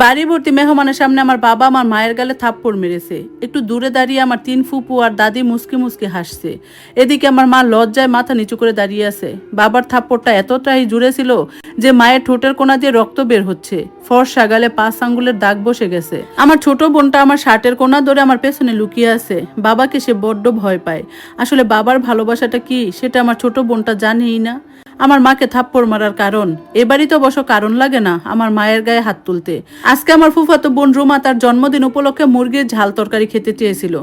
বাড়ি ভর্তি মেহমানের সামনে আমার বাবা আমার মায়ের গালে থাপ্পড় মেরেছে। একটু দূরে দাঁড়িয়ে আমার 3 ফুপু আর দাদি মুসকি মুসকি হাসছে। এদিকে আমার মা লজ্জায় মাথা নিচু করে দাঁড়িয়ে আছে। বাবার থাপ্পড়টা এতটাই জুড়ে ছিল যে মায়ের ঠোঁটের কোণা দিয়ে রক্ত বের হচ্ছে। ফর্সা গালে 5 আঙ্গুলের দাগ বসে গেছে। আমার ছোট বোনটা আমার শার্টের কোণা ধরে আমার পেছনে লুকিয়ে আছে। বাবাকে সে বড্ড ভয় পায়। আসলে বাবার ভালোবাসাটা কি সেটা আমার ছোট বোনটা জানেই না। আমার মাকে থাপ্পড় মারার কারণ এবারই তো অবশ্য কারণ লাগে না আমার মায়ের গায়ে হাত তুলতে। আজকে আমার ফুফাতো বোন রুমা তার জন্মদিন উপলক্ষে মুরগির ঝাল তরকারি খেতে চেয়েছিল,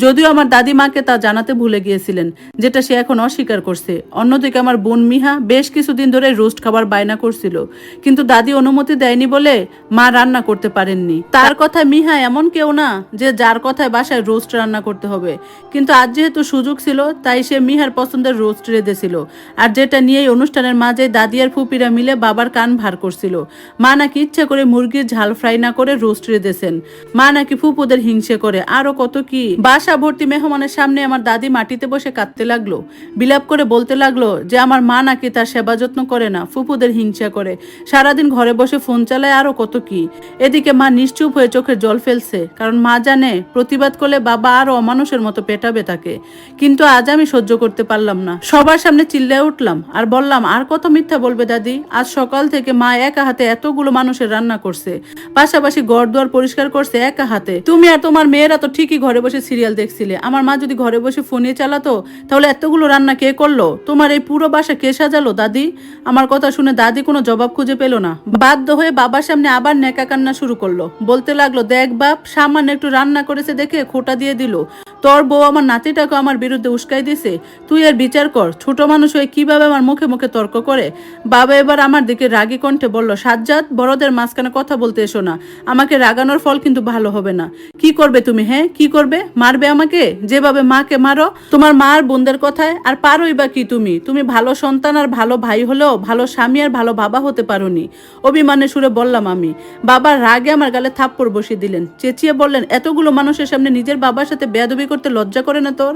যদিও আমার দাদি মাকে তা জানাতে ভুলে গিয়েছিলেন, যেটা সে এখন অস্বীকার করছে। অন্যদিকে আমার বোন মিহা বেশ কিছুদিন ধরে রোস্ট খাবার বায়না করছিল, কিন্তু দাদি অনুমতি দেয়নি বলে মা রান্না করতে পারেননি। তার কথায় মিহা এমন কেউ না যে যার কথায় বাসায় রোস্ট রান্না করতে হবে, কিন্তু আজ যেহেতু সুযোগ ছিল তাই সে মিহার পছন্দের রোস্ট রেঁধেছিল। আর যেটা নিয়েই অনুষ্ঠানের মাঝে দাদি আর ফুপিরা মিলে বাবার কান ভার করছিল। মা নাকি ইচ্ছে করে মুরগির ঝাল ফ্রাই না করে রোস্ট রেঁধেছেন। মা নাকি ফুপুদের হিংসে করে, আরো কত কি। বাসা ভর্তি মেহমানের সামনে আমার দাদি মাটিতে বসে কাঁদতে লাগলো, বিলাপ করে বলতে লাগলো যে আমার মা নাকি তার সেবা যত্ন করে না, ফুপুদের হিংসা করে, সারাদিন ঘরে বসে ফোন চালায়, আরো কত কি। এদিকে মা নিশ্চুপ হয়ে চোখের জল ফেলছে, কারণ মা জানে প্রতিবাদ করলে বাবা আরো অমানুষের মতো পেটাবে তাকে। কিন্তু আজ আমি সহ্য করতে পারলাম না, সবার সামনে চিল্লায় উঠলাম আর বললাম, আর কত মিথ্যা বলবে দাদি? আজ সকাল থেকে মা একা হাতে এতগুলো মানুষের রান্না করছে, পাশাপাশি ঘর দুয়ার পরিষ্কার করছে একা হাতে। তুমি আর তোমার মেয়েরা তো ঠিকই ঘরে বসে সিরিয়াল দেখছিলে। আমার মা যদি ঘরে বসে ফোনে চালাতো তাহলে এতগুলো রান্না কে করলো? তোমার এই পুরো বাসা কে সাজালো দাদি? আমার কথা শুনে দাদি কোনো জবাব খুঁজে পেল না, বাধ্য হয়ে বাবার সামনে আবার নেকা কান্না শুরু করলো। বলতে লাগলো, দেখ বাপ, সামান্য একটু রান্না করেছে দেখে খোটা দিয়ে দিল। তোর বউ আমার নাতিটাকে আমার বিরুদ্ধে উস্কাই দিছে। তুই এর বিচার কর, ছোট মানুষ হয়ে কিভাবে আমার মুখে মুখে তর্ক করে। বাবা এবার আমার দিকে রাগী কণ্ঠে বলল, সাজ্জাদ, বড়দের মাঝখানে কথা বলতে এসো না। আমাকে রাগানোর ফল কিন্তু ভালো হবে না। কি করবে তুমি? হ্যাঁ, কি করবে? মারবে আমাকে যেভাবে মাকে মারো? তোমার মা আর বোনদের কথায় আর পারোই বা কি? তুমি ভালো সন্তান আর ভালো ভাই হলেও ভালো স্বামী আর ভালো বাবা হতে পারোনি। অভিমানের সুরে বললাম আমি। বাবার রাগে আমার গালে থাপ্পড় বসিয়ে দিলেন, চেঁচিয়ে বললেন, এতগুলো মানুষের সামনে নিজের বাবার সাথে বেয়াদবি করতে লজ্জা করে না তোর?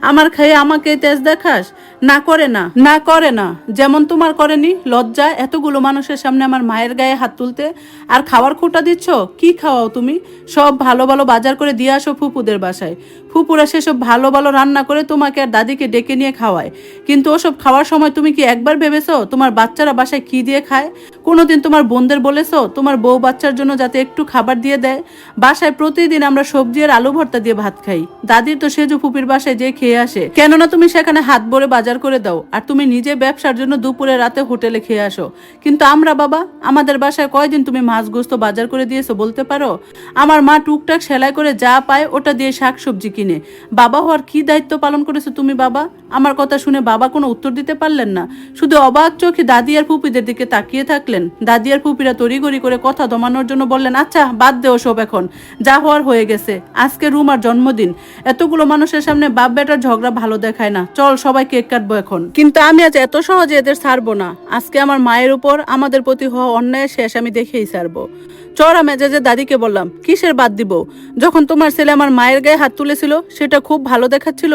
আমার খেয়ে আমাকে তেজ দেখাস? না করে না, না করে না, যেমন তোমার করেনি। লজ্জা এতগুলো মানুষের সামনে আমার মায়ের গায়ে হাত তুলতে? আর খাওয়ার খোঁটা দিচ্ছ? কি খাওয়াও তুমি? সব ভালো ভালো বাজার করে দিয়ে আসো ফুপুদের বাসায়। ফুপুরা সেসব ভালো ভালো রান্না করে তোমাকে আর দাদিকে ডেকে নিয়ে খাওয়ায়, কিন্তু ওসব খাওয়ার সময় তুমি কি একবার ভেবেছো তোমার বাচ্চারা বাসায় কি দিয়ে খায়? কোনোদিন তোমার বোনদের বলেছো তোমার বউ বাচ্চার জন্য যাতে একটু খাবার দিয়ে দেয়? বাসায় প্রতিদিন আমরা সবজি আর আলু ভর্তা দিয়ে ভাত খাই। দাদির তো সেজু ফুপির বাসায় যে খেয়ে আসে, কেননা তুমি সেখানে হাত ভরে বাজার করে দাও আর তুমি নিজে ব্যবসার জন্য দুপুরে রাতে হোটেলে খেয়ে আসো। কিন্তু আমরা বাবা, আমাদের বাসায় কয়দিন তুমি মাছ গোস্ত বাজার করে দিয়েছো বলতে পারো? আমার মা টুকটাক সেলাই করে যা পায় ওটা দিয়ে শাকসবজি কিনে। বাবা হওয়ার কি দায়িত্ব পালন করেছো তুমি বাবা? আমার কথা শুনে বাবা কোনো উত্তর দিতে পারলেন না, শুধু অবাক চোখে দাদি আর ফুপিদের দিকে তাকিয়ে থাকলেন। দাদি আর ফুপিরা তড়িঘড়ি করে কথা দমানোর জন্য বললেন, আচ্ছা বাদ দেও সব, এখন যা হওয়ার হয়ে গেছে। আজকে রুমার জন্মদিন, এতগুলো মানুষের সামনে বাপ বেটার ঝগড়া ভালো দেখায় না, চল সবাই কেক কাটবো এখন। কিন্তু আমি আজ এত সহজে এদের ছাড়বো না। আজকে আমার মায়ের উপর আমাদের প্রতি হওয়া অন্যায়ের শেষ আমি দেখেই ছাড়বো। চড়া মেজাজে দাদিকে বললাম, কিসের বাদ দিব? যখন তোমার ছেলে আমার মায়ের গায়ে হাত তুলেছিল সেটা খুব ভালো দেখাচ্ছিল,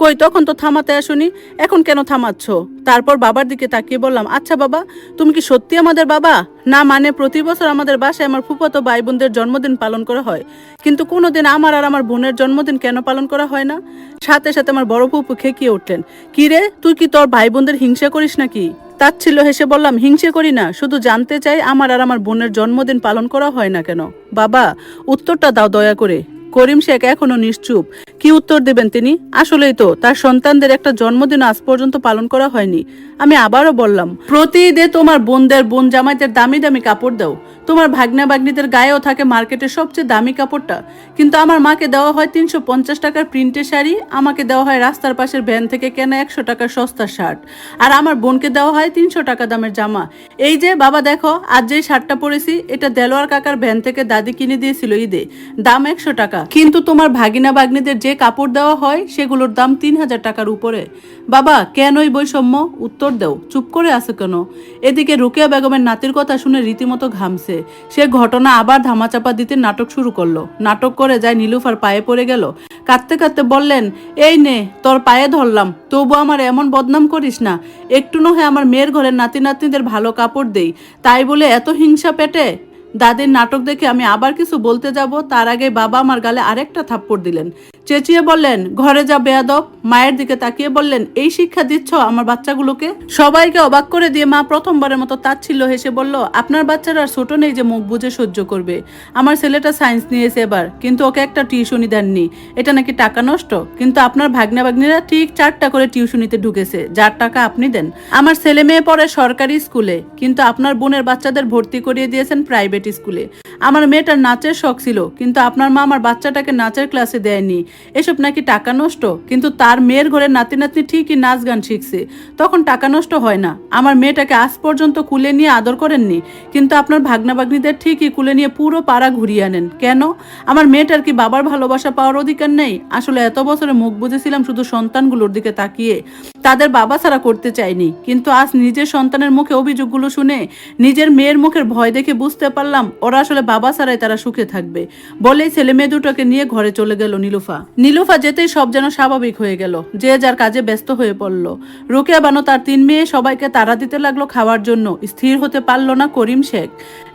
কই তখন তো থামাতে আসুনি, এখন কেন থামাচ্ছ? তারপর বাবার দিকে তাকিয়ে বললাম, আচ্ছা বাবা, তুমি কি সত্যি আমাদের বাবা? না মানে প্রতি বছর আমাদের বাসায় আমার ফুফাতো ভাই বোনদের জন্মদিন পালন করা হয়, কিন্তু কোনোদিন আমার আর আমার বোনের জন্মদিন কেন পালন করা হয় না? সাথে সাথে আমার বড় ফুপু খেকিয়ে উঠলেন, কি রে, তুই কি তোর ভাই বোনদের হিংসা করিস নাকি? তাচ্ছিল হেসে বললাম, হিংসে করি না, শুধু জানতে চাই আমার আর আমার বোনের জন্মদিন পালন করা হয় না কেন। বাবা, উত্তরটা দাও দয়া করে। করিম শেখ এখনো নিশ্চুপ। কি উত্তর দেবেন তিনি? আসলেই তো তার সন্তানদের একটা জন্মদিন আজ পর্যন্ত পালন করা হয়নি। আমি আবারও বললাম, প্রতিদিন তোমার বোনদের বোন জামাইদের দামি দামি কাপড় দাও, তোমার ভাগ্না ভাগ্নিদের গায়েও থাকে মার্কেটের সবচেয়ে দামি কাপড়টা, কিন্তু আমার মাকে দেওয়া হয় 350 টাকার প্রিন্টের শাড়ি, আমাকে দেওয়া হয় রাস্তার পাশের ভ্যান থেকে কেনা 100 টাকার সস্তার শার্ট, আর আমার বোনকে দেওয়া হয় 300 টাকা দামের জামা। এই যে বাবা দেখো, আজ যে শার্টটা পরেছি এটা দেলোয়ার কাকার ভ্যান থেকে দাদি কিনে দিয়েছিল ঈদে, দাম 100 টাকা, কিন্তু তোমার ভাগিনা ভাগ্নিদের যে কাপড় দেওয়া হয় সেগুলোর দাম 3000 টাকার উপরে। বাবা, কেন এই বৈষম্য? উত্তর দাও, চুপ করে আছে কেন? এদিকে রুকেয়া বেগমের নাতির কথা শুনে রীতিমতো ঘামছে। সে ঘটনা আবার ধামাচাপা দিতে নাটক শুরু করলো। নাটক করে যায় নীলুফার পায়ে পড়ে গেল, কাঁদতে কাঁদতে বললেন, এই নে তোর পায়ে ধরলাম, তবু আমার এমন বদনাম করিস না। একটু নহে আমার মেয়ের ঘরের নাতি নাতনিদের ভালো কাপড় দেই, তাই বলে এত হিংসা পেটে? দাদির নাটক দেখে আমি আবার কিছু বলতে যাব তার আগে বাবা আমার গালে আরেকটা থাপ্পড় দিলেন। চেঁচিয়ে বললেন, ঘরে যা বেয়াদব। মায়ের দিকে তাকিয়ে বললেন, এই শিক্ষা দিচ্ছ আমার বাচ্চাগুলোকে? সবাইকে অবাক করে দিয়ে মা প্রথমবারের মতো তাচ্ছিল্য হেসে বলল, আপনার বাচ্চারা আর ছোট নেই যে মুখ বুঝে সহ্য করবে। আমার ছেলেটা সায়েন্স নিয়েছে এবার, কিন্তু ওকে একটা টিউশনি দেননি। এটা নাকি টাকা নষ্ট। কিন্তু আপনার ভাগ্না ভাগ্নিরা ঠিক 4টা করে টিউশনিতে ঢুকেছে, যার টাকা আপনি দেন। আমার ছেলে মেয়ে পড়ে সরকারি স্কুলে, কিন্তু আপনার বোনের বাচ্চাদের ভর্তি করিয়ে দিয়েছেন প্রাইভেট স্কুলে। আমার মেয়েটার নাচের শখ ছিল, কিন্তু আপনার মা আমার বাচ্চাটাকে নাচের ক্লাসে দেয়নি। এসব নাকি টাকা নষ্ট। কিন্তু তার মেয়ের ঘরে নাতি নাতনি ঠিকই নাচ গান শিখছে, তখন টাকা নষ্ট হয় না। আমার মেয়েটাকে আজ পর্যন্ত কুলে নিয়ে আদর করেননি, কিন্তু আপনার ভাগ্না ভাগ্নিদের ঠিকই কুলে নিয়ে পুরো পাড়া ঘুরিয়ে আনেন। কেন? আমার মেয়েটার কি বাবার ভালোবাসা পাওয়ার অধিকার নেই? আসলে এত বছরে মুখ বুঝেছিলাম শুধু সন্তানগুলোর দিকে তাকিয়ে, তাদের বাবা ছাড়া করতে চাইনি। কিন্তু আজ নিজের সন্তানের মুখে অভিযোগগুলো শুনে, নিজের মেয়ের মুখের ভয় দেখে বুঝতে পারলাম ওরা আসলে বাবা ছাড়াই তারা সুখে থাকবে। বলেই ছেলে মেয়ে দুটোকে নিয়ে ঘরে চলে গেল নীলুফা যেতেই সব যেন স্বাভাবিক হয়ে গেল, যে যার কাজে ব্যস্ত হয়ে পড়ল। রোকেয়া বানু তার 3 মেয়ে সবাইকে তাড়া দিতে লাগলো খাওয়ার জন্য। স্থির হতে পারল না করিম শেখ।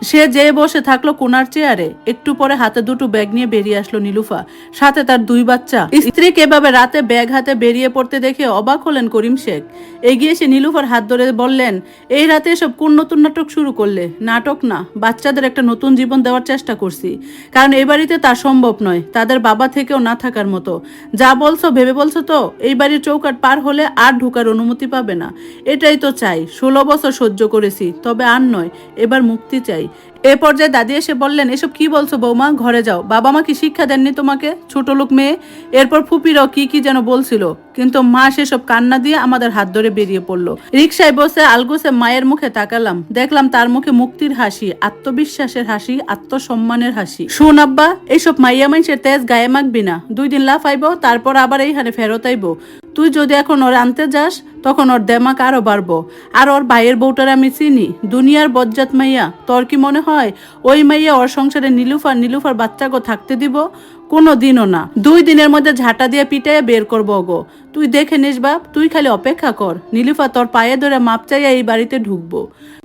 সে যেয়ে বসে থাকলো কোনার চেয়ারে। একটু পরে হাতে 2টো ব্যাগ নিয়ে বেরিয়ে আসলো নীলুফা, সাথে তার 2 বাচ্চা। স্ত্রীকে এভাবে রাতে ব্যাগ হাতে বেরিয়ে পড়তে দেখে অবাক হলেন করিম শেখ। এগিয়ে এসে নীলুফার হাত ধরে বললেন, এই রাতে এসব কোন নতুন নাটক শুরু করলে? নাটক না, বাচ্চাদের একটা নতুন জীবন দেওয়ার চেষ্টা করছি। কারণ এই বাড়িতে তা সম্ভব নয়, তাদের বাবা থেকেও না থাকার মতো। যা বলছো ভেবে বলছো তো? এই বাড়ির চৌকাট পার হলে আর ঢোকার অনুমতি পাবে না। এটাই তো চাই। 16 বছর সহ্য করেছি, তবে আর নয়, এবার মুক্তি চাই। এ পর্যায়ে দাদি এসে বললেন, এসব কি বলছো বৌমা? ঘরে যাও। বাবা মা কি শিক্ষা দেননি তোমাকে? ছোট লোক মেয়ে। এরপর ফুপিরাও কি যেন বলছিল, কিন্তু মা সেসব কান্না দিয়ে আমাদের হাত ধরে বেরিয়ে পড়লো। রিকশায় বসে আলগোসে মায়ের মুখে তাকালাম, দেখলাম তার মুখে মুক্তির হাসি, আত্মবিশ্বাসের হাসি, আত্মসম্মানের হাসি। শোন আব্বা, এইসব মাইয়া মানুষের তেজ গায়ে মাখবি না। 2 দিন লাফাইবো, তারপর আবার এইখানে ফেরত আইবো। তুই যদি এখন ওর আনতে যাস, তখন ওর দেমাক আরো বাড়বো। আর ওর ভাইয়ের বউটার আমি চিনি, দুনিয়ার বজ্জাত মাইয়া। তোর কি মনে হয় ওই মাইয়া ওর সংসারে নীলুফার বাচ্চাকে থাকতে দিব? কোনো দিনও না। 2 দিনের মধ্যে ঝাঁটা দিয়ে পিটাইয়া বের করবো গো। তুই দেখে নিস বাপ, তুই খালি অপেক্ষা কর। নীলুফা তোর পায়ে ধরে মাপ চাইয়া এই বাড়িতে ঢুকবো।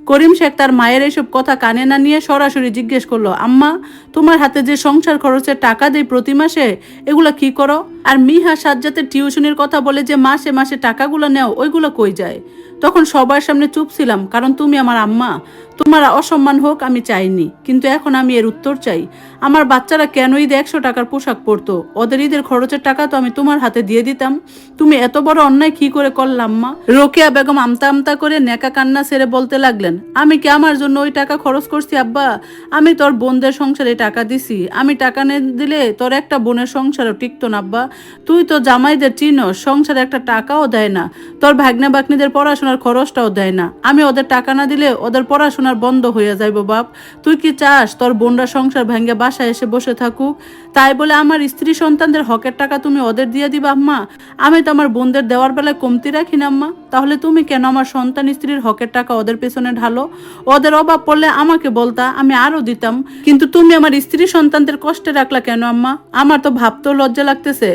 করিম শেখ তার মায়ের এইসব কথা কানে না নিয়ে সরাসরি জিজ্ঞেস করলো, আম্মা, তোমার হাতে যে সংসার খরচের টাকা দেই প্রতি মাসে, এগুলা কি করো? আর মিহা সাজ্জাতের টিউশনের কথা বলে যে মাসে মাসে টাকাগুলো নেও, ওইগুলো কই যায়? তখন সবার সামনে চুপ ছিলাম, কারণ তুমি আমার আম্মা। তোমার অসম্মান হোক আমি চাইনি, কিন্তু এখন আমি এর উত্তর চাই। আমার বাচ্চারা কেন ঈদে 100 টাকার পোশাক পরতো? ওদের ঈদের খরচের টাকা তো আমি তোমার হাতে দিয়ে দিতাম। তুমি এত বড় অন্যায় কি করে করলাম মা? রোকেয়া বেগম আমতা আমতা করে নেকা কান্না ছেড়ে বলতে লাগলেন, আমি কি আমার জন্য ওই টাকা খরচ করছি আব্বা? আমি তোর বোনদের সংসারে টাকা দিছি। আমি টাকা না দিলে তোর একটা বোনের সংসারও টিকতো না আব্বা। তুই তো জামাইদের চিনস, সংসারে একটা টাকাও দেয় না। তোর ভাগ্না ভাগ্নিদের পড়াশোনার খরচটাও দেয় না। আমি ওদের টাকা না দিলে ওদের পড়াশোনার বন্ধ হয়ে যাইব বাপ। তুই কি চাস তোর বোনরা সংসার ভেঙে বাসায় এসে বসে থাকুক? তাই বলে আমার স্ত্রী সন্তানদের হকের টাকা তুমি ওদের দিয়ে দিবা আম্মা? আমি তো আমার বোনদের দেওয়ার বেলায় কমতি রাখি না আম্মা। তাহলে তুমি কেন আমার সন্তান স্ত্রীর হকের টাকা ওদের পেছনে ঢালো? ওদের অভাব পড়লে আমাকে বলতা, আমি আরো দিতাম। কিন্তু তুমি আমার স্ত্রী সন্তানদের কষ্টে রাখলা কেন আম্মা? আমার তো ভাবতেও লজ্জা লাগতেছে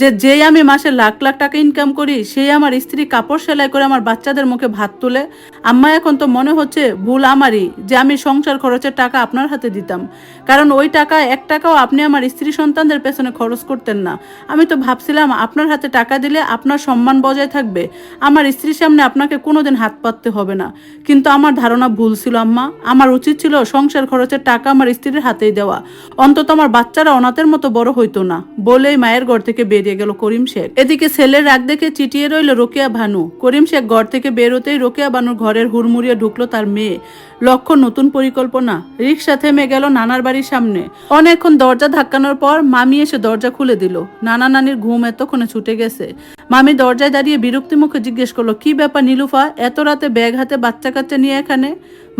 যে যেই আমি মাসে লাখ লাখ টাকা ইনকাম করি, সেই আমার স্ত্রী কাপড় সেলাই করে আমার বাচ্চাদের মুখে ভাত তুলে। আম্মা, এখন তো মনে হচ্ছে ভুল আমারই যে আমি সংসার খরচের টাকা আপনার হাতে দিতাম। কারণ ওই টাকা 1 টাকাও আপনি আমার স্ত্রী সন্তানদের পেছনে খরচ করতেন না। আমি তো ভাবছিলাম আপনার হাতে টাকা দিলে আপনার সম্মান বজায় থাকবে, আমার স্ত্রীর সামনে আপনাকে কোনোদিন হাত পাততে হবে না। কিন্তু আমার ধারণা ভুল ছিল আম্মা। আমার উচিত ছিল সংসার খরচের টাকা আমার স্ত্রীর হাতেই দেওয়া, অন্তত আমার বাচ্চারা অনাথের মতো বড় হইতো না। বলেই মায়ের ঘর থেকে বেরিয়ে গেল করিম শেখ। এদিকে ছেলের রাগ দেখে চিটিয়ে রইল রোকেয়া ভানু। করিম শেখ ঘর থেকে বেরোতেই রোকেয়া ভানুর ঘরের হুড়মুড়িয়ে ঢুকলো তার মেয়ে। লক্ষ্য নতুন পরিকল্পনা। রিক্সা থেমে গেল নানার বাড়ির সামনে। অনেকক্ষণ দরজা ধাক্কানোর পর মামি এসে দরজা খুলে দিল। নানা নানির ঘুম এতক্ষণে ছুটে গেছে। মামি দরজায় দাঁড়িয়ে বিরক্তি মুখে জিজ্ঞেস করলো, কি ব্যাপার নীলুফা, এত রাতে ব্যাগ হাতে বাচ্চা কাচ্চা নিয়ে এখানে?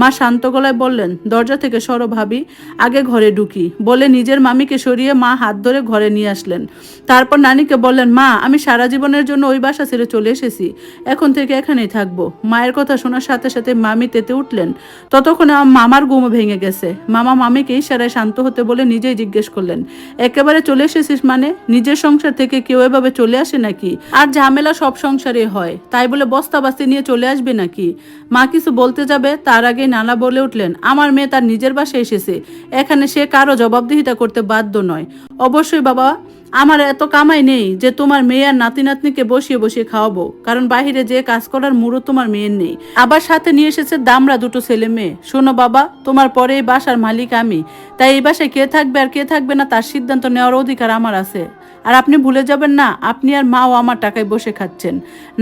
মা শান্ত গলায় বললেন, দরজা থেকে সরো ভাবি, আগে ঘরে ঢুকি। বলে নিজের মামিকে সরিয়ে মা হাত ধরে ঘরে নিয়ে আসলেন। তারপর নানিকে বললেন, মা, আমি সারা জীবনের জন্য ওই বাসা ছেড়ে চলে এসেছি, এখন থেকে এখানেই থাকবো। মায়ের কথা শোনার সাথে সাথে মামি তেতে উঠলেন। ততক্ষণে মামার ঘুম ভেঙে গেছে। মামা মামিকে ইশারায় শান্ত হতে বলে নিজেই জিজ্ঞেস করলেন, একেবারে চলে এসেছিস মানে? নিজের সংসার থেকে কেউ এভাবে চলে আসে নাকি? আর ঝামেলা সব সংসারে হয়, তাই বলে বস্তা বাস্তি নিয়ে চলে আসবে নাকি? মা কিছু বলতে যাবে তার আগেই নানা বলে উঠলেন, আমার মেয়ে তার নিজের বাসায় এসেছে, এখানে সে কারো জবাবদিহিতা করতে বাধ্য নয়। অবশ্যই বাবা, আমার এত কামাই নেই যে তোমার মেয়ে আর নাতি নাতনিকে বসিয়ে বসিয়ে খাওয়াবো, কারণ বাহিরে যে কাজ করার মুরত তোমার মেয়ের নেই। আবার সাথে নিয়ে এসেছে দামড়া দুটো ছেলে মেয়ে। শোনো বাবা, তোমার পরে এই বাসার মালিক আমি, তাই এই বাসায় কে থাকবে আর কে থাকবে না তার সিদ্ধান্ত নেওয়ার অধিকার আমার আছে। আর আপনি ভুলে যাবেন না, আপনি আর মাও আমার টাকায় বসে খাচ্ছেন।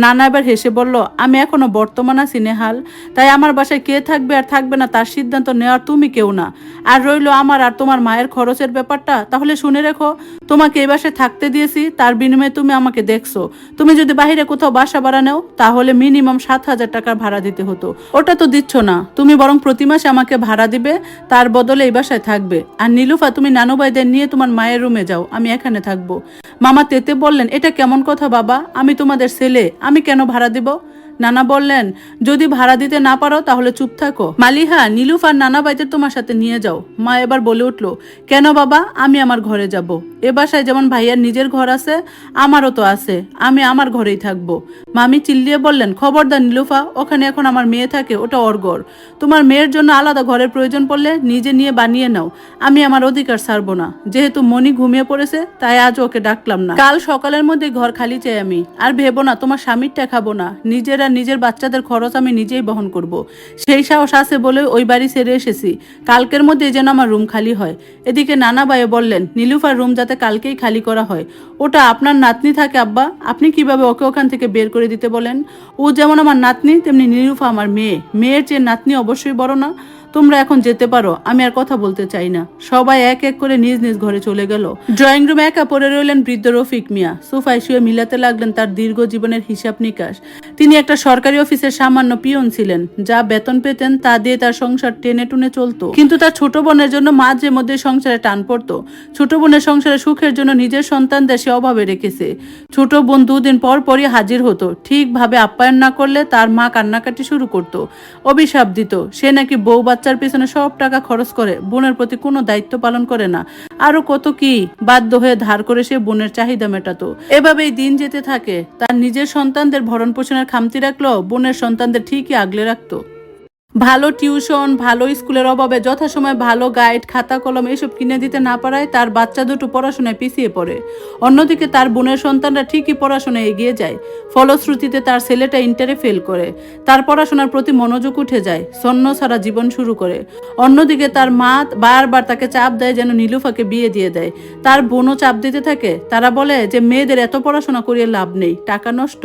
নানা এবার হেসে বলল, আমি এখনো বর্তমান আছি নেহাল, তাই আমার বাসায় কে থাকবে আর থাকবে না তার সিদ্ধান্ত নেওয়ার তুমি কেউ না। আর রইলো আমার আর তোমার মায়ের খরচের ব্যাপারটা, তাহলে শুনে রেখো, তোমাকে এই বাসায় থাকতে দিয়েছি, তার বিনিময়ে তুমি আমাকে দেখছো। তুমি যদি বাইরে কোথাও বাসা ভাড়া নাও তাহলে মিনিমাম 7,000 টাকার ভাড়া দিতে হতো, ওটা তো দিচ্ছ না। তুমি বরং প্রতি মাসে আমাকে ভাড়া দিবে, তার বদলে এই বাসায় থাকবে। আর নীলুফা, তুমি নানু ভাইদের নিয়ে তোমার মায়ের রুমে যাও, আমি এখানে থাকবো। মামা তেতে বললেন, এটা কেমন কথা বাবা, আমি তোমাদের ছেলে, আমি কেন ভাড়া দিব? নানা বললেন, যদি ভাড়া দিতে না পারো তাহলে চুপ থাকো। মালিহা, নীলুফার নানা ভাইদের তোমার সাথে নিয়ে যাও। মা এবার বলে উঠলো, কেন বাবা, আমি আমার ঘরে যাব। এ বাসায় যেমন ভাইয়ার নিজের ঘর আছে, আমারও তো আছে, আমি আমার ঘরেই থাকবো। মামি চিল্লিয়ে বললেন, খবরদার নীলুফা, ওখানে এখন আমার মেয়ে থাকে, ওটা ওর ঘর। তোমার মেয়ের জন্য আলাদা ঘরের প্রয়োজন পড়লে নিজে নিয়ে বানিয়ে নাও, আমি আমার অধিকার ছাড়বো না। যেহেতু মনি ঘুমিয়ে পড়েছে তাই আজ ওকে ডাকলাম না, কাল সকালের মধ্যে ঘর খালি চাই আমি। আর ভেবো না তোমার স্বামীরটা খাবো না, নিজের আর নিজের বাচ্চাদের খরচ আমি নিজেই বহন করব। সেই সাহস আছে বলে ওই বাড়ি ছেড়ে এসেছি, কালকের মধ্যে যেন আমার রুম খালি হয়। এদিকে নানা ভাই বললেন, নীলুফার রুম যাতে কালকেই খালি করা হয়। ওটা আপনার নাতনি থাকে আব্বা, আপনি কিভাবে ওকে ওখান থেকে বের করে দিতে বলেন? ও যেমন আমার নাতনি তেমনি নীলুফা আমার মেয়ে, মেয়ের চেয়ে নাতনি অবশ্যই বড় না? তোমরা এখন যেতে পারো, আমি আর কথা বলতে চাই না। সবাই এক এক করে নিজ নিজ ঘরে চলে গেল। ড্রয়িং রুমে একা পড়ে রইলেন বৃদ্ধ রফিক মিয়া। সোফায় শুয়ে মিলাতে লাগলেন তার দীর্ঘ জীবনের হিসাব নিকাশ। তিনি একটা সরকারি অফিসের সামান্য পিয়ন ছিলেন, যা বেতন পেতেন তা দিয়ে তার সংসার টেনে টুনে চলতো। কিন্তু তার ছোট বোনের জন্য মাঝে মধ্যে সংসারে টান পড়তো। ছোট বোনের সংসারে সুখের জন্য নিজের সন্তানদের সে অভাবে রেখেছে। ছোট বোন দুদিন পর পরই হাজির হতো, ঠিকভাবে আপ্যায়ন না করলে তার মা কান্নাকাটি শুরু করতো, অভিশাপ দিত। সে নাকি বউ বাচ্চার পিছনে সব টাকা খরচ করে, বোনের প্রতি কোনো দায়িত্ব পালন করে না। আরো কত কি, বাধ্য হয়ে ধার করে সে বোনের চাহিদা মেটাতো। এভাবেই দিন যেতে থাকে। তার নিজের সন্তানদের ভরণ পোষণের খামতি রাখলো, বোনের সন্তানদের ঠিকই আগলে রাখতো। ভালো টিউশন, ভালো স্কুলের অভাবে যথাসময় ভালো গাইড, খাতা কলম এসব কিনে দিতে না পারায় তার বাচ্চা দুটো পড়াশোনায় পিছিয়ে পড়ে। অন্যদিকে তার বোনের সন্তানরা ঠিকই পড়াশোনায় এগিয়ে যায়। ফলশ্রুতিতে তার ছেলেটা ইন্টারে ফেল করে, তার পড়াশোনার প্রতি মনোযোগ উঠে যায়, ছন্ন ছাড়া জীবন শুরু করে। অন্যদিকে তার মা বারবার তাকে চাপ দেয় যেন নীলুফাকে বিয়ে দিয়ে দেয়। তার বোনও চাপ দিতে থাকে। তারা বলে যে মেয়েদের এত পড়াশোনা করিয়ে লাভ নেই, টাকা নষ্ট।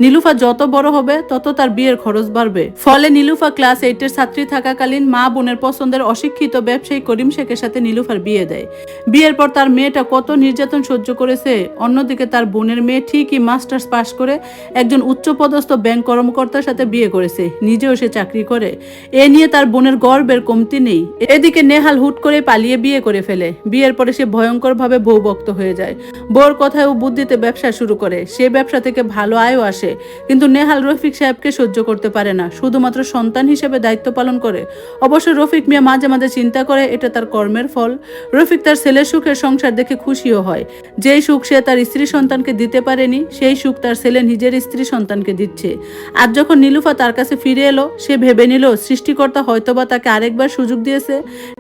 নীলুফা যত বড় হবে তত তার বিয়ের খরচ বাড়বে। ফলে নীলুফা ক্লাস 8-এর ছাত্রী থাকাকালীন মা বোনের পছন্দের অশিক্ষিত ব্যবসায়ী করিম শেখের সাথে নীলুফার বিয়ে দেয়। বিয়ের পর তার মেয়েটা কত নির্যাতন সহ্য করেছে। অন্যদিকে তার বোনের মেয়ে ঠিকই মাস্টার্স পাশ করে একজন উচ্চপদস্থ ব্যাংক কর্মকর্তার সাথে বিয়ে করেছে, নিজেও সে চাকরি করে। এ নিয়ে তার বোনের গর্বের কমতি নেই। এদিকে নেহাল হুট করে পালিয়ে বিয়ে করে ফেলে। বিয়ের পরে সে ভয়ঙ্করভাবে বউভক্ত হয়ে যায়। বউর কথায় ও বুদ্ধিতে ব্যবসা শুরু করে। সে ব্যবসা থেকে ভালো আয়ও আসে, কিন্তু নেহাল রফিক সাহেবকে সহ্য করতে পারে না, শুধুমাত্র সন্তান হিসেবে দায়িত্ব পালন করে। অবশ্য রফিক মিয়া মাঝে মাঝে চিন্তা করে এটা তার কর্মের ফল। রফিক তার ছেলের সুখের সংসার দেখে খুশিও হয়। যেই সুখ সে তার স্ত্রী সন্তানকে দিতে পারেনি, সেই সুখ তার ছেলে নিজের স্ত্রী সন্তানকে দিচ্ছে। আজ যখন নীলুফা তার কাছে ফিরে এলো, সে ভেবে নিল সৃষ্টিকর্তা হয়তোবা তাকে আরেকবার সুযোগ দিয়েছে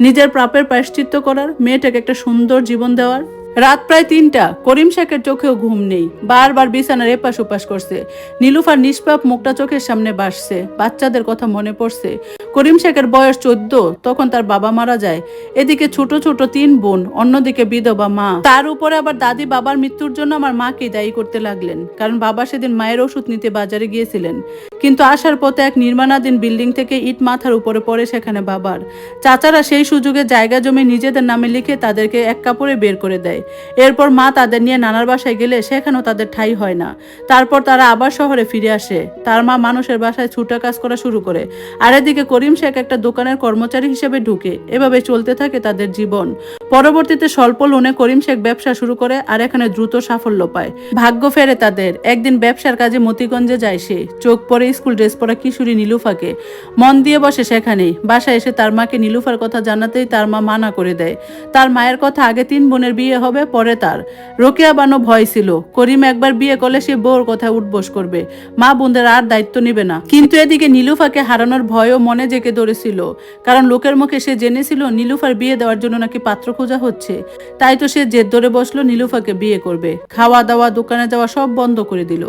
নিজের পাপের প্রায়শ্চিত্ত করার, মেয়েটাকে একটা সুন্দর জীবন দেওয়ার। রাত প্রায় 3টা। করিম শেখের চোখেও ঘুম নেই, বারবার বিছানার এপাশ ওপাশ করছে। নীলুফার নিষ্পাপ মুখটা চোখের সামনে ভাসছে, বাচ্চাদের কথা মনে পড়ছে। করিম শেখের বয়স 14, তখন তার বাবা মারা যায়। এদিকে ছোট ছোট 3 বোন, অন্যদিকে বিধবা মা। তার উপরে আবার দাদি বাবার মৃত্যুর জন্য আমার মাকে দায়ী করতে লাগলেন, কারণ বাবা সেদিন মায়ের ওষুধ নিতে বাজারে গিয়েছিলেন। কিন্তু আসার পথে এক নির্মাণাধীন বিল্ডিং থেকে ইট মাথার উপরে পড়ে সেখানে বাবার। চাচারা সেই সুযোগে জায়গা জমি নিজেদের নামে লিখে তাদেরকে এক কাপড়ে বের করে দেয়। এরপর মা তাদের নিয়ে নানার বাসায় গেলে সেখানেও তাদের ঠাঁই হয় না। তারপর তারা আবার শহরে ফিরে আসে। তার মা মানুষের বাসায় ছুটা কাজ করা শুরু করে, আর এদিকে করিম শেখ একটা দোকানের কর্মচারী হিসেবে ঢুকে। এভাবে চলতে থাকে তাদের জীবন। পরবর্তীতে স্বল্প লোনে করিম শেখ ব্যবসা শুরু করে, আর এখানে দ্রুত সাফল্য পায়। ভাগ্য ফেরে তাদের। একদিন ব্যবসার কাজে মতিগঞ্জে যায় সে। চোখ পড়ে স্কুল ড্রেস পরা কিশোরী নীলুফাকে। মন দিয়ে বসে সেখানেই। বাসায় এসে তার মাকে নীলুফার কথা জানাতেই তার মা মানা করে দেয়। তার মায়ের কথা, আগে 3 বোনের বিয়ে হবে, হবে পরে তার। রোকেয়া বানো ভয় ছিল, করিম একবার বিয়ে করলে সে বউর কথা উঠবোস করবে, মা বোনদের আর দায়িত্ব নিবে না। কিন্তু এদিকে নীলুফাকে হারানোর ভয়ও মনে জেগে ধরেছিল, কারণ লোকের মুখে সে জেনেছিল নীলুফার বিয়ে দেওয়ার জন্য নাকি পাত্র খোঁজা হচ্ছে। তাই তো সে জেদ ধরে বসলো নীলুফাকে বিয়ে করবে। খাওয়া দাওয়া, দোকানে যাওয়া সব বন্ধ করে দিল।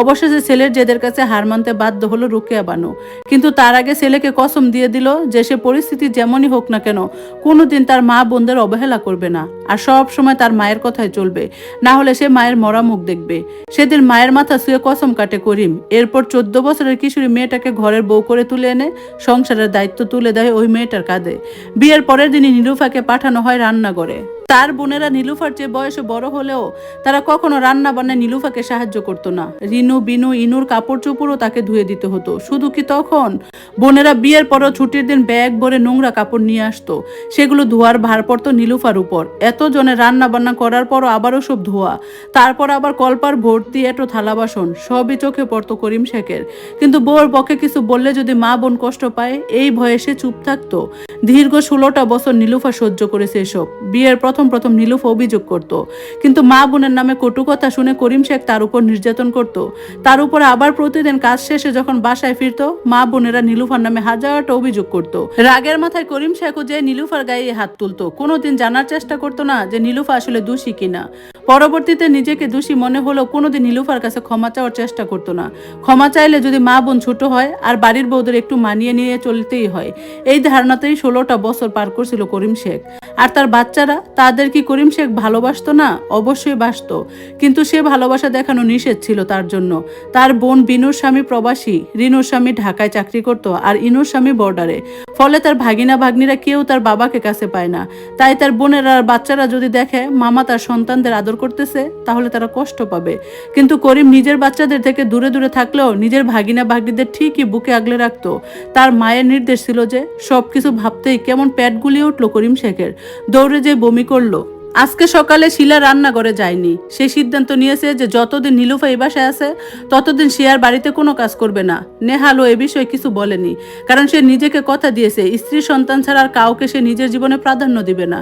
অবশেষে ছেলের জেদের কাছে হার মানতে বাধ্য হলো রোকেয়া বানো। কিন্তু তার আগে ছেলেকে কসম দিয়ে দিল যে সে পরিস্থিতি যেমনই হোক না কেন কোনোদিন তার মা বোনদের অবহেলা করবে না, আর সব সময় তার মায়ের কথাই চলবে, না হলে সে মায়ের মরা মুখ দেখবে। সেদিন মায়ের মাথা শুয়ে কসম কাটে করিম। এরপর 14 বছরের কিশোরী মেয়েটাকে ঘরের বউ করে তুলে এনে সংসারের দায়িত্ব তুলে দেয় ওই মেয়েটার কাঁধে। বিয়ের পরের দিনই নীলুফাকে পাঠানো হয় রান্নাঘরে। তার বোনেরা নীলুফার চেয়ে বয়সে বড় হলেও তারা কখনো রান্না বান্নায় নীলুফাকে সাহায্য করতো না। রিনু, বিনু, ইনুর কাপড় চোপড়ও তাকে ধুয়ে দিতে হতো। শুধু কি তখন বোনেরা বিয়ের পরও ছুটির দিন ব্যাগ ভরে নোংরা কাপড় নিয়ে আসতো, সেগুলো ধোয়ার ভার পড়তো নীলুফার উপর। এত জনে রান্না বান্না করার পরও আবারও সব ধোয়া, তারপর আবার কলপার ভর্তি এটো থালা বাসন, সবই চোখে পড়তো করিম শেখের। কিন্তু বউর পক্ষে কিছু বললে যদি মা বোন কষ্ট পায়, এই ভয়ে সে চুপ থাকতো। দীর্ঘ 16টা বছর নীলুফা সহ্য করেছে এসব। বিয়ের প্রথম নীলুফা অভিযোগ করত, কিন্তু মা বোনের নামে কটু কথা শুনে করিম শেখ তার উপর নির্যাতন করত। তার উপর আবার প্রতিদিন কাজ শেষে যখন বাসায় ফিরতো, মা বোনেরা নীলুফার নামে হাজারটা অভিযোগ করত। রাগের মাথায় করিম শেখও যে নীলুফার গায়ে হাত তুলতো, কোনোদিন জানার চেষ্টা করতো না যে নীলুফা আসলে দোষী কিনা। পরবর্তীতে নিজেকে দোষী মনে হলেও কোনোদিন নীলুফার কাছে ক্ষমা চাওয়ার চেষ্টা করতো না। ক্ষমা চাইলে যদি মা বোন ছোট হয় আর বাড়ির বউদের একটু মানিয়ে নিয়ে চলতেই হয়, এই ধারণাতেই 16টা বছর পার করছিল করিম শেখ। আর তার বাচ্চারা, তাদের কি করিম শেখ ভালোবাসতো না? অবশ্যই বাসতো, কিন্তু সে ভালোবাসা দেখানো নিষেধ ছিল তার জন্য। তার বোন বিনুর স্বামী প্রবাসী, রিনুর স্বামী ঢাকায় চাকরি করত, আর ইনুর স্বামী বর্ডারে। ফলে তার ভাগিনা ভাগ্নিরা কেউ তার বাবাকে কাছে পায় না। তাই তার বোনের আর বাচ্চারা যদি দেখে মামা তার সন্তানদের আদর করতেছে, তাহলে তারা কষ্ট পাবে। কিন্তু করিম নিজের বাচ্চাদের থেকে দূরে দূরে থাকলেও নিজের ভাগিনা ভাগ্নিদের ঠিকই বুকে আগলে রাখতো। তার মায়ের নির্দেশ ছিল যে সবকিছু ভাবতেই কেমন পেট গুলিয়ে উঠলো করিম শেখের। দৌড়ে যে বমি করলো। আজকে সকালে শিলা রান্নাঘরে যায়নি। সে সিদ্ধান্ত নিয়েছে যে যতদিন নীলুফা এই বাসায় আছে ততদিন সে আর বাড়িতে কোনো কাজ করবে না। নেহালও এ বিষয়ে কিছু বলেনি, কারণ সে নিজেকে কথা দিয়েছে স্ত্রী সন্তান ছাড়া আর কাউকে সে নিজের জীবনে প্রাধান্য দিবে না।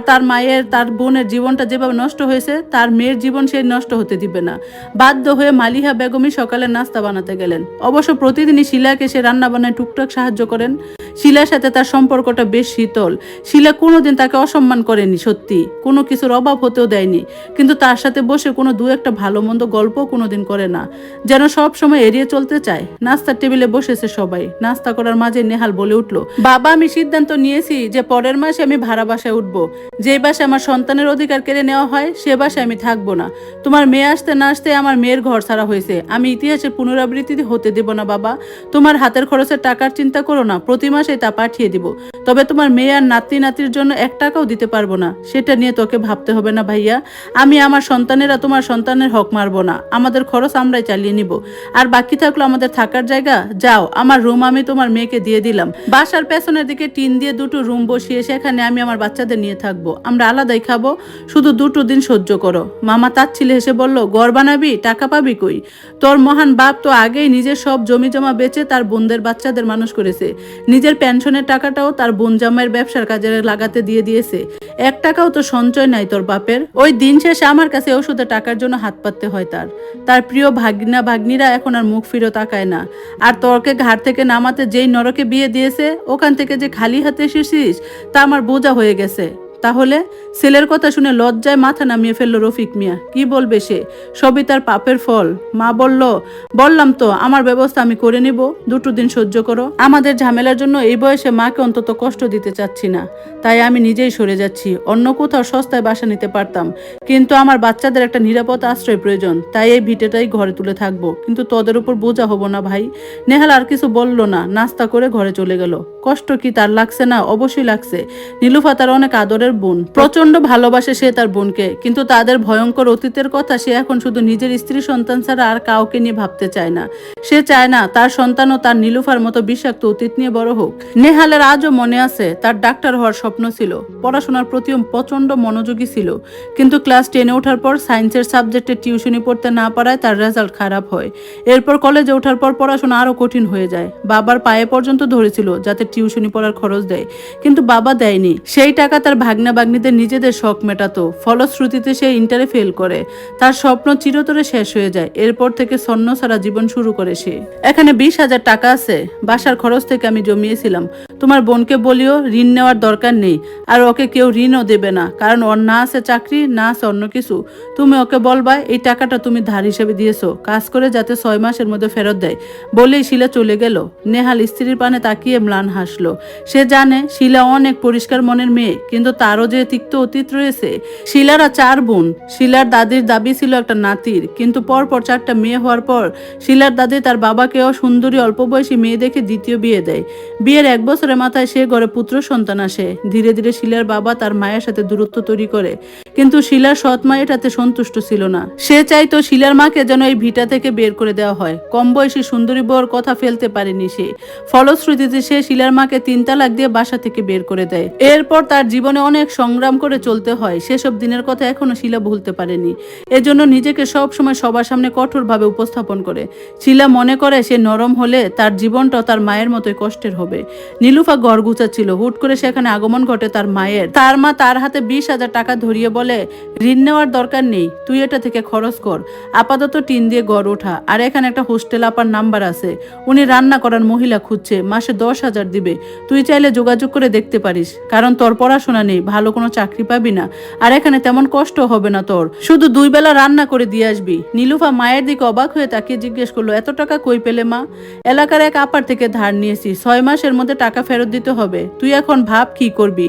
তার মায়ের, তার বোনের জীবনটা যেভাবে নষ্ট হয়েছে, তার মেয়ের জীবন সে নষ্ট হতে দিবে না। বাধ্য হয়ে মালিহা বেগমই সকালে নাস্তা বানাতে গেলেন। অবশ্য প্রতিদিনই শিলাকে সে রান্না বান্নায় টুকটাক সাহায্য করেন। শিলার সাথে তার সম্পর্কটা বেশ শীতল। শিলা কোনোদিন তাকে অসম্মান করেনি, সত্যি কোনো কিছুর অভাব হতেও দেয়নি, কিন্তু তার সাথে বসে কোনো দু একটা ভালো মন্দ গল্প কোনোদিন করে না, যেন সব সময় এড়িয়ে চলতে চায়। নাস্তার টেবিলে বসেছে সবাই। নাস্তা করার মাঝে নেহাল বলে উঠলো, বাবা, আমি সিদ্ধান্ত নিয়েছি যে পরের মাসে আমি ভাড়া বাসায় উঠবো। যে বাসায় আমার সন্তানের অধিকার কেড়ে নেওয়া হয় সে বাসায় আমি থাকবো না। তোমার মেয়ে আসতে না আসতে আমার মেয়ের ঘর ছাড়া হয়েছে, আমি ইতিহাসের পুনরাবৃত্তি হতে দেব না বাবা। তোমার হাতের খরচের টাকার চিন্তা করো না, প্রতি মাসে তা পাঠিয়ে দিব। তবে তোমার মেয়ে আর নাতির জন্য 1 টাকাও দিতে পারবো না, সেটা নিয়ে তোকে ভাবতে হবে না ভাইয়া। আমি আমার সন্তানেরা তোমার সন্তানের হক মারবো না, আমাদের খরচ আমরাই চালিয়ে নিব। আর বাকি থাকলো আমাদের থাকার জায়গা, যাও, আমার রুম আমি তোমার মেয়েকে দিয়ে দিলাম। বাসার পেছনের দিকে টিন দিয়ে 2টো রুম বসিয়ে সেখানে আমি আমার বাচ্চাদের নিয়ে থাকবো, আমরা আলাদাই খাবো, শুধু 2টো দিন সহ্য করো। মামা তাচ্ছিলে হেসে বলল, ঘর বানাবি, টাকা পাবি কই? তোর মহান বাপ তো আগেই নিজের সব জমি জমা বেচে তার বোনদের বাচ্চাদের মানুষ করেছে। নিজের পেনশনের টাকাটাও তার বোন জামাইয়ের ব্যবসার কাজে লাগাতে দিয়ে দিয়েছে। 1 টাকাও তো সঞ্চয় নাই তোর বাপের। ওই দিন শেষে আমার কাছে ওষুধে টাকার জন্য হাত পাততে হয় তার প্রিয় ভাগিনা ভাগ্নিরা এখন আর মুখ ফিরে তাকায় না। আর তোরকে ঘাট থেকে নামাতে যেই নরকে বিয়ে দিয়েছে, ওখান থেকে যে খালি হাতে এসেছিস তা আমার বোঝা হয়ে গেছে। তাহলে ছেলের কথা শুনে লজ্জায় মাথা নামিয়ে ফেললো রফিক মিয়া। কি বলবে সে? সবই তার পাপের ফল। মা বললাম তো আমার ব্যবস্থা আমি করে নিব, 2টো দিন সহ্য করো। আমাদের ঝামেলার জন্য এই বয়সে মাকে অন্তত কষ্ট দিতে চাচ্ছি না, তাই আমি নিজেই সরে যাচ্ছি। অন্য কোথাও সস্তায় বাসা নিতে পারতাম, কিন্তু আমার বাচ্চাদের একটা নিরাপদ আশ্রয় প্রয়োজন, তাই এই ভিটেটাই ঘরে তুলে থাকবো, কিন্তু তোদের উপর বোঝা হবো না ভাই। নেহাল আর কিছু বলল না, নাস্তা করে ঘরে চলে গেল। কষ্ট কি তার লাগছে না? অবশ্যই লাগছে। নীলুফা তার অনেক আদরের বোন, প্রচন্ড ভালোবাসে সে তার বোনকে, কিন্তু তাদের ভয়ঙ্কর অতীতের কথা সে এখন শুধু নিজের স্ত্রী সন্তান ছাড়া আর কাউকে নিয়ে ভাবতে চায় না। সে চায় না তার সন্তানও তার নীলুফার মতো বিষাক্ত অতীত নিয়ে বড় হোক। নেহালের আজও মনে আছে তার ডাক্তার হওয়ার স্বপ্ন ছিল, পড়াশোনার প্রতিও প্রচন্ড মনোযোগী ছিল, কিন্তু ক্লাস 10-এ ওঠার পর সায়েন্সের সাবজেক্টে টিউশনি পড়তে না পারায় তার রেজাল্ট খারাপ হয়। এরপর কলেজে ওঠার পর পড়াশোনা আরো কঠিন হয়ে যায়। বাবার পায়ে পর্যন্ত ধরেছিল যাতে টিউশনি পড়ার খরচ দেয়, কিন্তু বাবা দেয়নি। সেই টাকা তার ভাগ্না ভাগ্নিদের নিজেদের শখ মেটাতো। ফলশ্রুতিতে সে ইন্টারে ফেল করে। তার স্বপ্ন চিরতরে শেষ হয়ে যায়। এরপর থেকে ছন্ন ছাড়া জীবন শুরু করে সে। এখানে 20,000 টাকা আছে, বাসার খরচ থেকে আমি জমিয়েছিলাম। তোমার বোনকে বলিও ঋণ নেওয়ার দরকার নেই, আর ওকে কেউ ঋণও দেবে না, কারণ ওর না আছে চাকরি, না আছে অন্য কিছু। তুমি ওকে বলবা এই টাকাটা তুমি ধার হিসেবে দিয়েছো, কাজ করে যাতে 6 মাসের মধ্যে ফেরত দেয়। বলেই শিলা চলে গেল। নেহাল স্ত্রীর পানে তাকিয়ে ম্লান হাসলো। সে জানে শিলা অনেক পরিষ্কার মনের মেয়ে, কিন্তু তারও যে তিক্ত অতীত রয়েছে। শিলারা 4 বোন। শিলার দাদির দাবি ছিল একটা নাতির, কিন্তু পরপর 4টা মেয়ে হওয়ার পর শিলার দাদি তার বাবাকেও সুন্দরী অল্প বয়সী মেয়ে দেখে দ্বিতীয় বিয়ে দেয়। বিয়ের 1 বছরের মাথায় সে ঘরে পুত্র সন্তান আসে। ধীরে ধীরে শিলার বাবা তার মায়ের সাথে দূরত্ব তৈরি করে, কিন্তু শিলার সৎ মা এটাতে সন্তুষ্ট ছিল না। সে চাইতো শিলার মাকে যেন এই ভিটা থেকে বের করে দেওয়া হয়। কম বয়সী সুন্দরী বউর কথা ফেলতে পারেনি সে। ফলশ্রুতিতে সে শিলার মাকে 3 তালাক দিয়ে বাসা থেকে বের করে দেয়। এরপর তার জীবনে অনেক সংগ্রাম করে চলতে হয়। সেসব দিনের কথা এখনো শিলা ভুলতে পারেনি। এজন্য নিজেকে সব সময় সবার সামনে কঠোরভাবে উপস্থাপন করে। শিলা মনে করে সে নরম হলে তার জীবনটাও তার মায়ের মতোই কষ্টের হবে। নীলুফা ঘর গুছাচ্ছিল, হুট করে সেখানে আগমন ঘটে তার মায়ের। তার মা তার হাতে 20,000 টাকা ধরিয়ে বলে, ঋণ নেওয়ার দরকার নেই, তুই এটা থেকে খরচ কর। আপাতত টিন দিয়ে ঘর ওঠা, আর এখানে একটা হোস্টেল আপার নাম্বার আছে, উনি রান্না করার মহিলা খুঁজছে, মাসে 10,000 দিবে। তুই চাইলে যোগাযোগ করে দেখতে পারিস, কারণ তোর পড়াশোনা নেই, ভালো কোনো চাকরি পাবি না, আর এখানে তেমন কষ্ট হবে না তোর, শুধু 2 বেলা রান্না করে দিয়ে আসবি। নীলুফা মায়ের দিকে অবাক হয়ে তাকিয়ে জিজ্ঞেস করলো, এত টাকা কই পেলে মা? এলাকার এক আপার থেকে ধার নিয়েছি, 6 মাসের মধ্যে টাকা ফেরত দিতে হবে, তুই এখন ভাব কি করবি।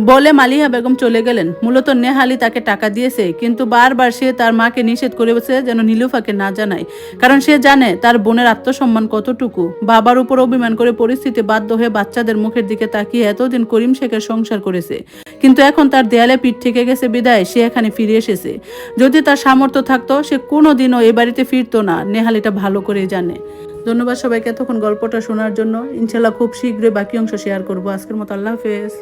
বলে মালিহা বেগম চলে গেলেন। মূলত নেহালি তাকে টাকা দিয়েছে, কিন্তু বারবার সে তার মাকে নিষেধ করেছে যেন নীলুফাকে না জানায়, কারণ সে জানে তার বোনের আত্মসম্মান কতটুকু। বাবার উপর অভিমান করে পরিস্থিতি বাধ্য হয়ে বাচ্চাদের মুখের দিকে তাকিয়ে এতদিন করিম শেখের সংসার করেছে, কিন্তু এখন তার দেয়ালে পিঠ থেকে গেছে বিদায় সে এখানে ফিরে এসেছে। যদি তার সামর্থ্য থাকতো সে কোনোদিনও এ বাড়িতে ফিরতো না। নেহাল এটা ভালো করেই জানে। ধন্যবাদ সবাইকে এতক্ষণ গল্পটা শোনার জন্য। ইনশাল্লাহ খুব শীঘ্রই বাকি অংশ শেয়ার করবো। আজকের মতো আল্লাহ হাফেজ।